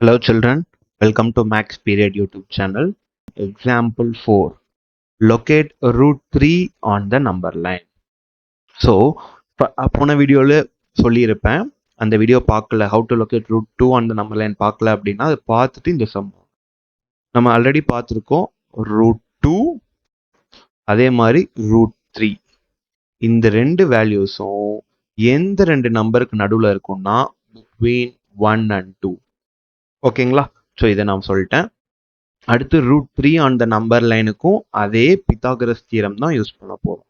Hello children, welcome to Max Period YouTube channel. Example 4. Locate root 3 on the number line. So, போன வீடியோவில் சொல்லியிருப்பேன், அந்த video பார்க்கல, how to locate root 2 on the number line பார்க்கல அப்படின்னா அதை பார்த்துட்டு இந்த சம் நம்ம ஆல்ரெடி பார்த்துருக்கோம். ரூட் 2 அதே மாதிரி ரூட் 3 இந்த ரெண்டு வேல்யூஸும் எந்த ரெண்டு நம்பருக்கு நடுவில் இருக்கும்னா பிட்வீன் 1 and 2. ஓகேங்களா? ஸோ இதை நான் சொல்லிட்டேன். அடுத்து ரூட் 3 ஆன் த நம்பர் லைனுக்கும் அதே பித்தாகரஸ் தியரம் தான் யூஸ் பண்ண போறோம்.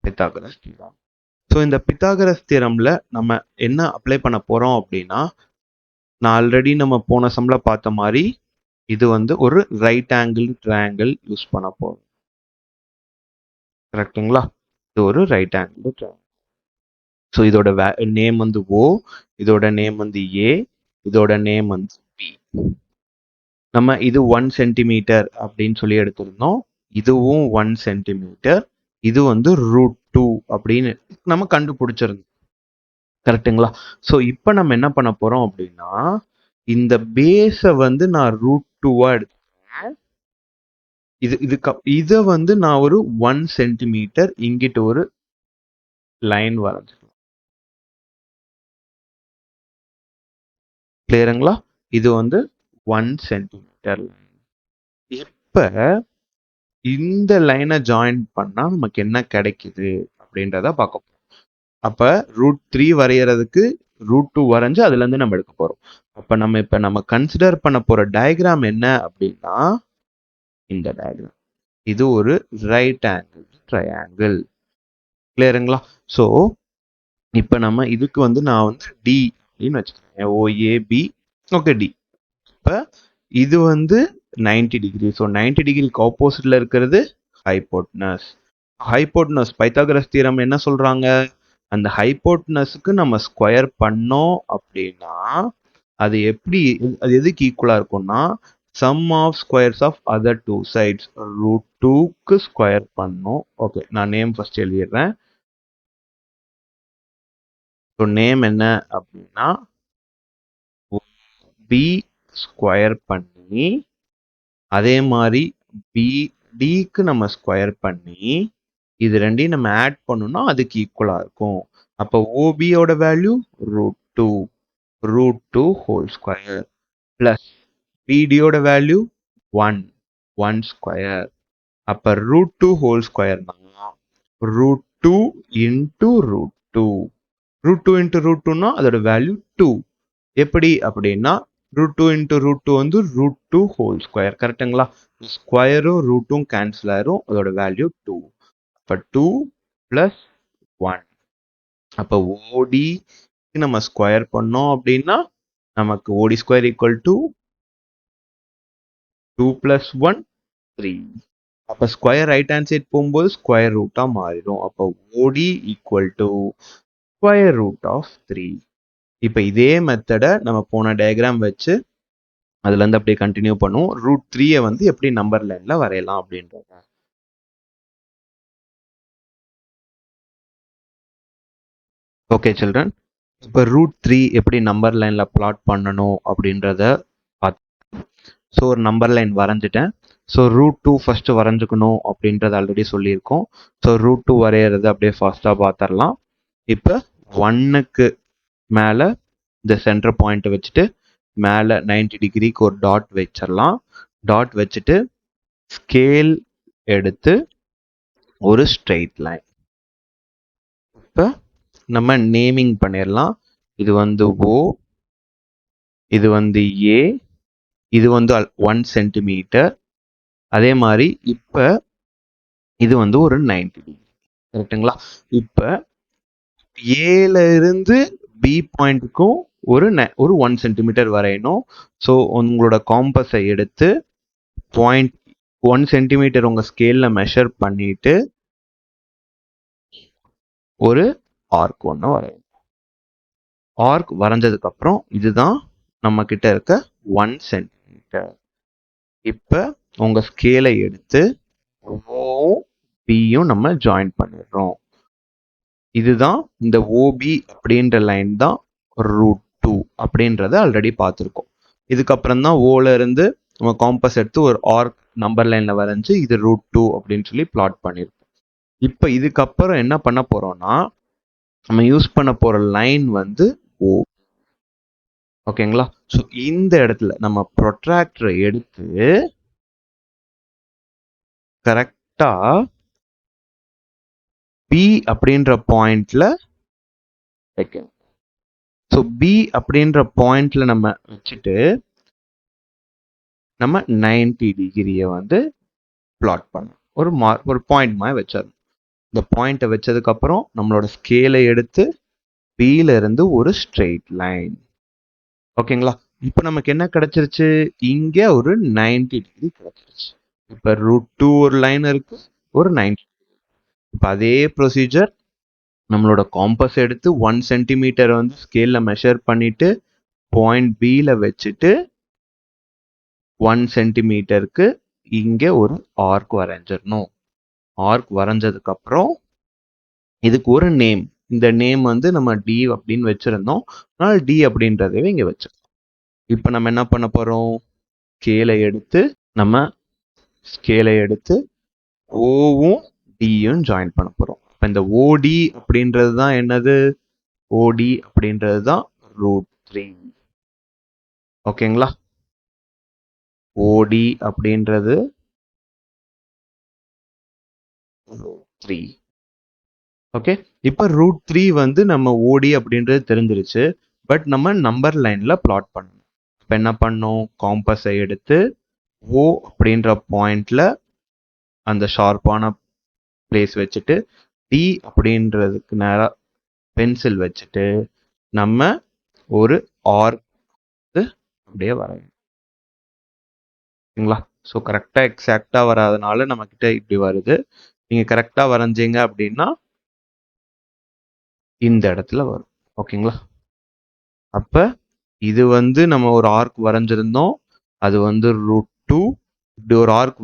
Pythagoras theorem. ஸோ இந்த பித்தாகரஸ் தியரம்ல நம்ம என்ன அப்ளை பண்ண போறோம் அப்படின்னா, நான் ஆல்ரெடி நம்ம போன சம்ல பார்த்த மாதிரி இது ஒரு ரைட் ஆங்கிள் ட்ரையாங்கிள் யூஸ் பண்ண போறோம். கரெக்டுங்களா? இது ஒரு ரைட் ஆங்கிள் ட்ரையாங்கிள். ஸோ இதோட நேம் ஓ, இதோட நேம் ஏ, இதோட நேம் பி. நம்ம இது 1 சென்டிமீட்டர் அப்படின்னு சொல்லி எடுத்திருந்தோம். இதுவும் 1 சென்டிமீட்டர். இது ரூட் 2 அப்படின்னு நம்ம கண்டுபிடிச்சிருந்தோம். கரெக்டுங்களா? ஸோ இப்போ நம்ம என்ன பண்ண போறோம் அப்படின்னா, இந்த பேஸை நான் ரூட் 2வா எடுத்துக்கிறேன். இதை நான் ஒரு 1 சென்டிமீட்டர் இங்கிட்டு ஒரு லைன் வரைஞ்சிக்கலாம். கிளியருங்களா? இது 1 சென்டிமீட்டர் லைன். இப்ப இந்த லைனை ஜாயின் பண்ணா நமக்கு என்ன கிடைக்குது அப்படின்றத பார்க்க போறோம். அப்ப ரூட் 3 வரைகிறதுக்கு ரூட் 2 வரைஞ்சு அதுல இருந்து நம்ம எடுக்க போறோம். அப்ப நம்ம கன்சிடர் பண்ண போற டயக்ராம் என்ன அப்படின்னா, இந்த டயக்ராம். இது ஒரு ரைட் ஆங்கிள் ட்ரையாங்கிள். கிளியருங்களா? ஸோ இப்ப நம்ம இதுக்கு நான் டி அப்படின்னு வச்சுக்கிறேன். ஓஏபி. Okay, D. இப்ப இது 90 டிகிரி. ஸோ 90 டிகிரிக்கு ஆப்போசிட்ல இருக்கிறது ஹைபோட்னஸ். ஹைபோட்னஸ் பைத்தாகரஸ் தியரம் என்ன சொல்றாங்க, அந்த ஹைபோட்னஸுக்கு நம்ம ஸ்கொயர் பண்ணோம் அப்படின்னா அது எதுக்கு ஈக்குவலா இருக்கும்னா, sum of squares of other two sides. Root 2க்கு ஸ்கொயர் பண்ணோம். ஓகே, நான் நேம் ஃபர்ஸ்ட் எழுதிடுறேன். ஸோ நேம் என்ன அப்படின்னா, பி ஸ்கொயர் பண்ணி அதே மாதிரி டிக்கு நம்ம ஸ்கொயர் பண்ணி இது ரெண்டையும் நம்ம ஆட் பண்ணோம்னா அதுக்கு ஈக்குவலா இருக்கும். அப்போ ஓபியோட value root 2 whole square plus பிடியோட வேல்யூ 1 ஸ்கொயர். அப்ப ரூட் 2 ஹோல் ஸ்கொயர்னா root 2 into root 2. Root 2 into root 2னா அதோட வேல்யூ 2. எப்படி அப்படின்னா root 2 into root 2 root 2 whole square. கரெக்டுங்களா? ஸ்கொயரும் ரூட்டும் கேன்சல் ஆயிரும். அதோட வேல்யூ 2. அப்ப 2 பிளஸ் 1. அப்ப ஓடி நம்ம ஸ்கொயர் பண்ணோம் அப்படின்னா நமக்கு ஓடி ஸ்கொயர் ஈக்குவல் டு 2 பிளஸ் 1 3. அப்ப ஸ்கொயர் ரைட் ஹேண்ட் சைட் போகும்போது ஸ்கொயர் ரூட்டா மாறிடும். அப்ப OD equal to square root of 3. இப்ப இதே மெத்தடை நம்ம போன டயக்ராம் வச்சு அதுல இருந்து அப்படியே கண்டினியூ பண்ணுவோம். ரூட் 3 எப்படி நம்பர் லைன்ல வரையலாம் அப்படின்றத. ஓகே சில்ட்ரன், இப்போ ரூட் 3 எப்படி நம்பர் லைன்ல பிளாட் பண்ணணும் அப்படின்றத பார்த்து. ஸோ ஒரு நம்பர் லைன் வரைஞ்சிட்டேன். ஸோ ரூட் 2 ஃபர்ஸ்ட் வரைஞ்சுக்கணும் அப்படின்றத ஆல்ரெடி சொல்லியிருக்கோம். ஸோ ரூட் 2 வரைகிறது அப்படியே ஃபாஸ்டா பார்த்துடலாம். இப்போ 1க்கு மேலே இந்த சென்டர் பாயிண்ட் வச்சுட்டு மேலே 90 டிகிரிக்கு ஒரு டாட் வச்சிடலாம். டாட் வச்சுட்டு ஸ்கேல் எடுத்து ஒரு ஸ்ட்ரெயிட் லைன். இப்போ நம்ம நேமிங் பண்ணிடலாம். இது ஓ, இது ஏ, இது 1 சென்டிமீட்டர். அதே மாதிரி இப்ப இது ஒரு 90 டிகிரி. கரெக்டுங்களா? இப்ப ஏல இருந்து பி பாயிண்ட்டுக்கும் ஒரு 1 சென்டிமீட்டர் வரையணும். ஸோ உங்களோட காம்பஸை எடுத்து 1 சென்டிமீட்டர் உங்க ஸ்கேல்ல மெஷர் பண்ணிட்டு ஒரு ஆர்க் ஒன்று வரையணும். ஆர்க் வரைஞ்சதுக்கு அப்புறம் இதுதான் நம்ம கிட்ட இருக்க 1 சென்டிமீட்டர். இப்ப உங்க ஸ்கேலை எடுத்து பியும் நம்ம ஜாயின் பண்ணிடுறோம். இதுதான் இந்த ஓபி அப்படின்ற லைன் தான் ரூட் 2. அப்படின்றத ஆல்ரெடி பார்த்துருக்கோம். இதுக்கப்புறம் தான் ஓல இருந்து நம்ம காம்பஸ் எடுத்து ஒரு ஆர்க் நம்பர் லைன்ல வரைஞ்சு இது √2 அப்படின்னு சொல்லி பிளாட் பண்ணியிருப்போம். இப்போ இதுக்கப்புறம் என்ன பண்ண போறோம்னா நம்ம யூஸ் பண்ண போற லைன் வந்து ஓ. ஓகேங்களா? ஸோ இந்த இடத்துல நம்ம ப்ரொட்ராக்டரை எடுத்து கரெக்டா பி அப்படின்ற பாயிண்ட்ல வைக்கணும். ஸோ பி அப்படின்ற பாயிண்ட்ல நம்ம வச்சுட்டு நம்ம 90 டிகிரியை வந்து பிளாட் பண்ணணும். ஒரு பாயிண்ட் மாதிரி வச்சிடணும். இந்த பாயிண்ட்டை வச்சதுக்கு அப்புறம் நம்மளோட ஸ்கேலை எடுத்து பில இருந்து ஒரு ஸ்ட்ரெயிட் லைன். ஓகேங்களா? இப்போ நமக்கு என்ன கிடைச்சிருச்சு? இங்க ஒரு 90 டிகிரி கிடைச்சிருச்சு. இப்போ √2 ஒரு லைன் இருக்கு, ஒரு 90. இப்போ அதே ப்ரொசீஜர் நம்மளோட காம்பஸ் எடுத்து 1 சென்டிமீட்டர் வந்து ஸ்கேல்ல மெஷர் பண்ணிட்டு பாயிண்ட் பில வச்சுட்டு 1 சென்டிமீட்டருக்கு இங்க ஒரு ஆர்க் வரைஞ்சிடணும். ஆர்க் வரைஞ்சதுக்கு அப்புறம் இதுக்கு ஒரு நேம். இந்த நேம் வந்து நம்ம டி அப்படின்னு வச்சிருந்தோம். அதனால டி அப்படின்றதவே இங்க வச்சிருக்கோம். இப்போ நம்ம என்ன பண்ண போறோம்? ஸ்கேலை எடுத்து ஓவும் டியும் ஜாயின் பண்ண போறோம். இப்போ இந்த ஓடி அப்படின்றது தான் என்னது? ஓடி அப்படின்றது தான் √3. ஓகேங்களா? ஓடி அப்படின்றது √3. ஓகே, இப்போ √3 வந்து நம்ம ஓடி அப்படின்றது தெரிஞ்சிருச்சு. பட் நம்ம நம்பர் லைன்ல பிளாட் பண்ணணும். இப்போ என்ன பண்ணோம்? காம்பஸை எடுத்து ஓ அப்படின்ற பாயிண்ட்ல அந்த ஷார்ப்பான பிளேஸ் வச்சுட்டு டி அப்படின்றதுக்கு நேராக பென்சில் வச்சுட்டு நம்ம ஒரு ஆர்க் அப்படியே வரையணும். ஓகேங்களா? ஸோ கரெக்டாக எக்ஸாக்டாக வராதனால நம்மக்கிட்ட இப்படி வருது. நீங்கள் கரெக்டாக வரைஞ்சிங்க அப்படின்னா இந்த இடத்துல வரும். ஓகேங்களா? அப்போ இது வந்து நம்ம ஒரு ஆர்க் வரைஞ்சிருந்தோம். அது வந்து √2. இப்படி ஒரு ஆர்க்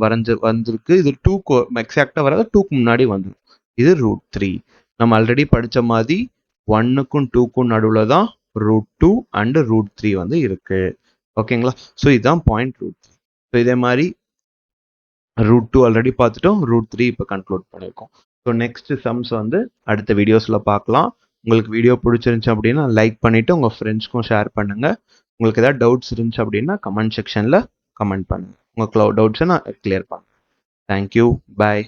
வந்திருக்கு. இது 2க்கு எக்ஸாக்டாக வராது, 2க்கு முன்னாடி வந்துடும். இது √3. நம்ம ஆல்ரெடி படித்த மாதிரி 1க்கும் 2க்கும் நடுவில் தான் √2 அண்ட் √3 வந்து இருக்கு. ஓகேங்களா? ஸோ இதுதான் பாயிண்ட் √3. ஸோ இதே மாதிரி √2 ஆல்ரெடி பார்த்துட்டோம், √3 இப்போ கன்க்ளூட் பண்ணியிருக்கோம். ஸோ நெக்ஸ்ட் சம்ஸ் வந்து அடுத்த வீடியோஸில் பார்க்கலாம். உங்களுக்கு வீடியோ பிடிச்சிருந்துச்சு அப்படின்னா லைக் பண்ணிவிட்டு உங்கள் ஃப்ரெண்ட்ஸ்க்கும் ஷேர் பண்ணுங்கள். உங்களுக்கு ஏதாவது டவுட்ஸ் இருந்துச்சு அப்படின்னா கமெண்ட் செக்ஷனில் கமெண்ட் பண்ணுங்கள். உங்கள் டவுட்ஸை நான் கிளியர் பண்ணுறேன். தேங்க்யூ. பாய்.